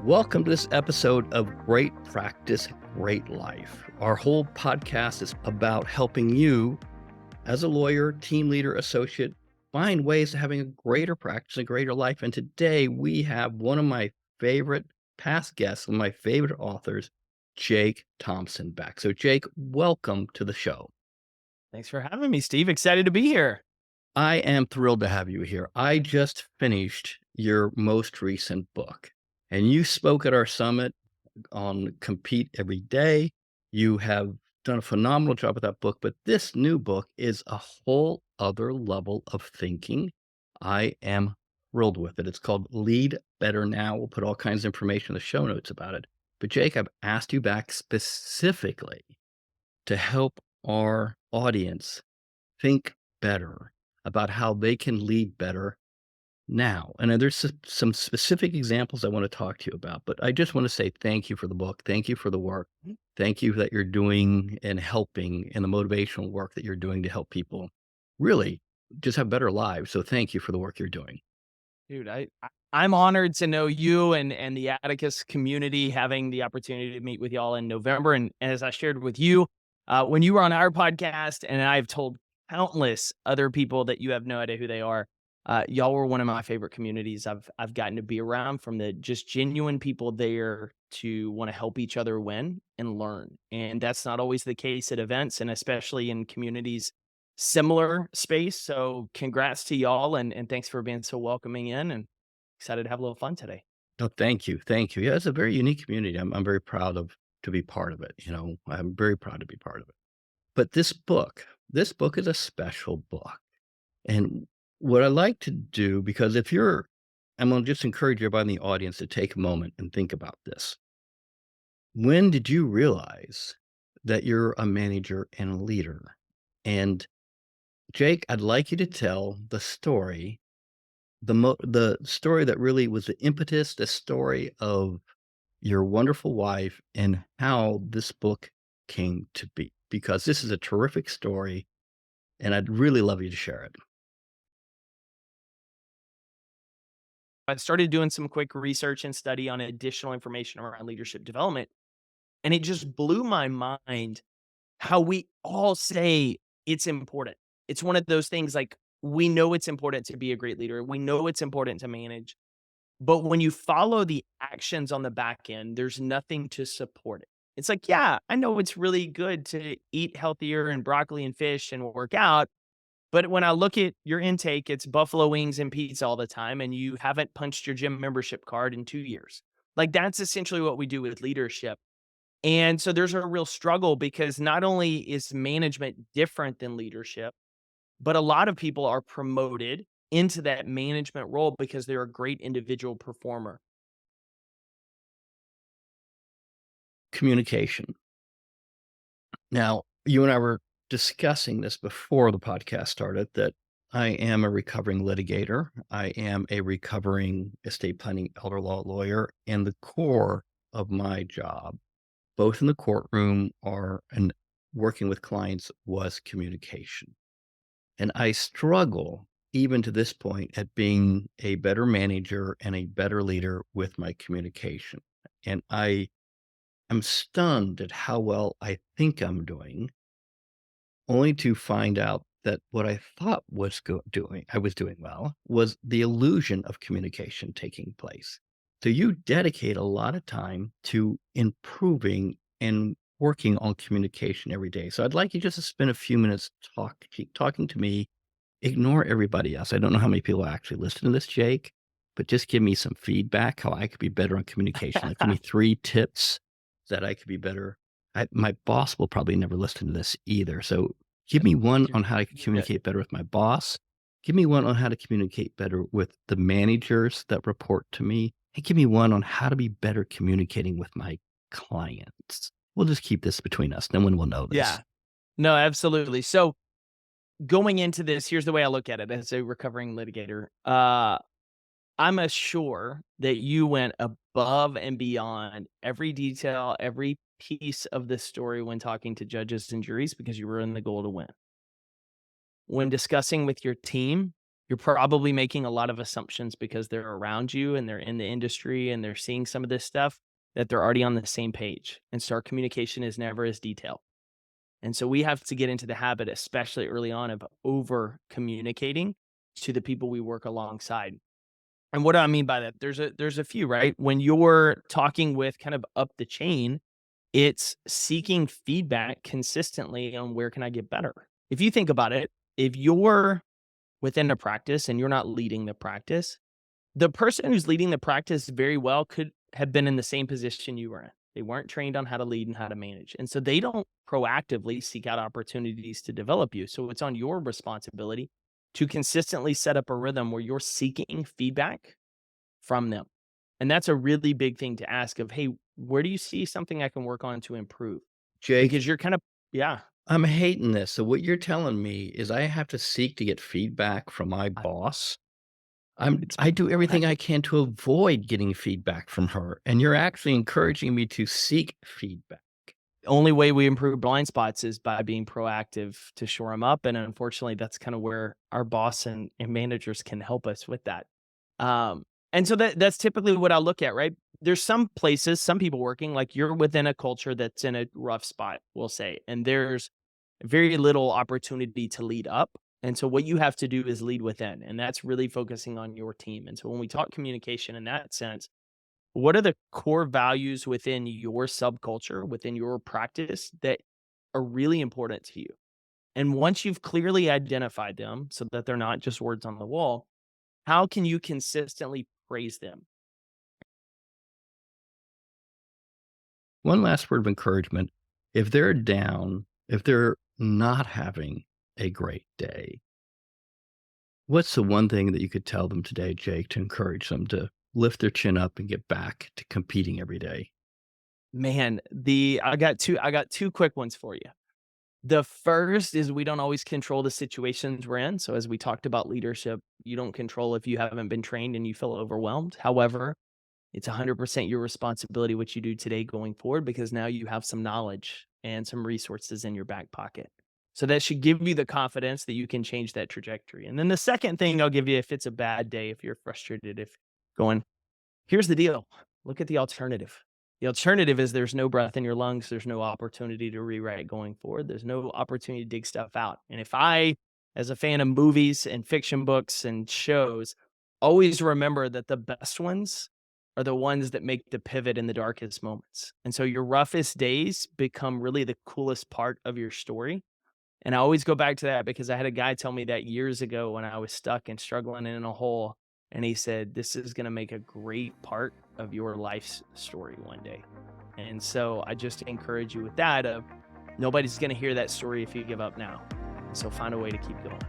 Welcome to this episode of Great Practice, Great Life. Our whole podcast is about helping you as a lawyer, team leader, associate, find ways to having a greater practice, a greater life. And today we have one of my favorite past guests, one of my favorite authors, Jake Thompson, back. So Jake, welcome to the show. Thanks for having me, Steve. Excited to be here. I am thrilled to have you here. I just finished your most recent book, and you spoke at our summit on Compete Every Day. You have done a phenomenal job with that book, but this new book is a whole other level of thinking. I am thrilled with it. It's called Lead Better Now. We'll put all kinds of information in the show notes about it. But Jake, I've asked you back specifically to help our audience think better about how they can lead better now. And there's some specific examples I want to talk to you about, but I just want to say thank you for the book. Thank you for the work. Thank you that you're doing and helping and the motivational work that you're doing to help people really just have better lives. So thank you for the work you're doing. Dude, I'm honored to know you and the Atticus community, having the opportunity to meet with y'all in November. And as I shared with you, when you were on our podcast, and I've told countless other people that you have no idea who they are, y'all were one of my favorite communities I've gotten to be around, from the just genuine people there to want to help each other win and learn. And that's not always the case at events, and especially in communities similar space. So congrats to y'all, and thanks for being so welcoming in, and excited to have a little fun today. No, thank you. Thank you. Yeah, it's a very unique community. I'm very proud to be part of it. I'm very proud to be part of it. But this book is a special book. And what I like to do, because I'm going to just encourage everybody in the audience to take a moment and think about this. When did you realize that you're a manager and a leader? And Jake, I'd like you to tell the story, the story that really was the impetus, the story of your wonderful wife and how this book came to be, because this is a terrific story and I'd really love you to share it. I started doing some quick research and study on additional information around leadership development, and it just blew my mind how we all say it's important. It's one of those things, like, we know it's important to be a great leader. We know it's important to manage. But when you follow the actions on the back end, there's nothing to support it. It's like, yeah, I know it's really good to eat healthier and broccoli and fish and work out. But when I look at your intake, it's buffalo wings and pizza all the time, and you haven't punched your gym membership card in 2 years. Like, that's essentially what we do with leadership. And so there's a real struggle, because not only is management different than leadership, but a lot of people are promoted into that management role because they're a great individual performer. Communication. Now, you and I were discussing this before the podcast started, that I am a recovering litigator. I am a recovering estate planning elder law lawyer, and the core of my job, both in the courtroom and working with clients, was communication. And I struggle even to this point at being a better manager and a better leader with my communication. And I'm stunned at how well I think I'm doing, only to find out that what I thought I was doing well, was the illusion of communication taking place. So you dedicate a lot of time to improving and working on communication every day. So I'd like you just to spend a few minutes talking to me. Ignore everybody else. I don't know how many people actually listen to this, Jake, but just give me some feedback how I could be better on communication. Like, give me 3 tips that I could be better. My boss will probably never listen to this either. So give me one You're on how I can you're good. communicate better with my boss. Give me one on how to communicate better with the managers that report to me. And give me one on how to be better communicating with my clients. We'll just keep this between us. No one will know this. Yeah. No, absolutely. So going into this, here's the way I look at it as a recovering litigator. I'm sure that you went above and beyond every detail, every piece of the story when talking to judges and juries, because you were in the goal to win. When discussing with your team, You're probably making a lot of assumptions because they're around you and they're in the industry and they're seeing some of this stuff that they're already on the same page. And so our communication is never as detailed. And so we have to get into the habit, especially early on, of over communicating to the people we work alongside. And what do I mean by that? There's a few, right? When you're talking with kind of up the chain, it's seeking feedback consistently on where can I get better. If you think about it, if you're within a practice and you're not leading the practice, the person who's leading the practice very well could have been in the same position you were in. They weren't trained on how to lead and how to manage. And so they don't proactively seek out opportunities to develop you. So it's on your responsibility to consistently set up a rhythm where you're seeking feedback from them. And that's a really big thing to ask of, hey, where do you see something I can work on to improve? Jake, Because you're kind of, yeah, I'm hating this. So what you're telling me is I have to seek to get feedback from my I- boss. it's I do everything I proactive. can to avoid getting feedback from her, and you're actually encouraging me to seek feedback. Only way we improve blind spots is by being proactive to shore them up. And unfortunately, that's kind of where our boss and managers can help us with that. Um, and so that's typically what I look at, right? There's some places, some people working, like you're within a culture that's in a rough spot, we'll say, and there's very little opportunity to lead up. And so what you have to do is lead within, and that's really focusing on your team. And so when we talk communication in that sense, what are the core values within your subculture, within your practice that are really important to you? And once you've clearly identified them so that they're not just words on the wall, how can you consistently praise them? One last word of encouragement. If they're down, if they're not having a great day, what's the one thing that you could tell them today, Jake, to encourage them to lift their chin up and get back to competing every day? Man, the I got two quick ones for you. The first is we don't always control the situations we're in. So as we talked about leadership, you don't control if you haven't been trained and you feel overwhelmed. However, it's 100% your responsibility what you do today going forward because now you have some knowledge and some resources in your back pocket. So that should give you the confidence that you can change that trajectory. And then the second thing I'll give you if it's a bad day, if you're frustrated, if going, here's the deal. Look at the alternative. The alternative is there's no breath in your lungs. There's no opportunity to rewrite going forward. There's no opportunity to dig stuff out. And if I, as a fan of movies and fiction books and shows, always remember that the best ones are the ones that make the pivot in the darkest moments. And so your roughest days become really the coolest part of your story. And I always go back to that because I had a guy tell me that years ago when I was stuck and struggling in a hole. And he said, this is going to make a great part of your life's story one day. And so I just encourage you with that of nobody's going to hear that story if you give up now. So find a way to keep going.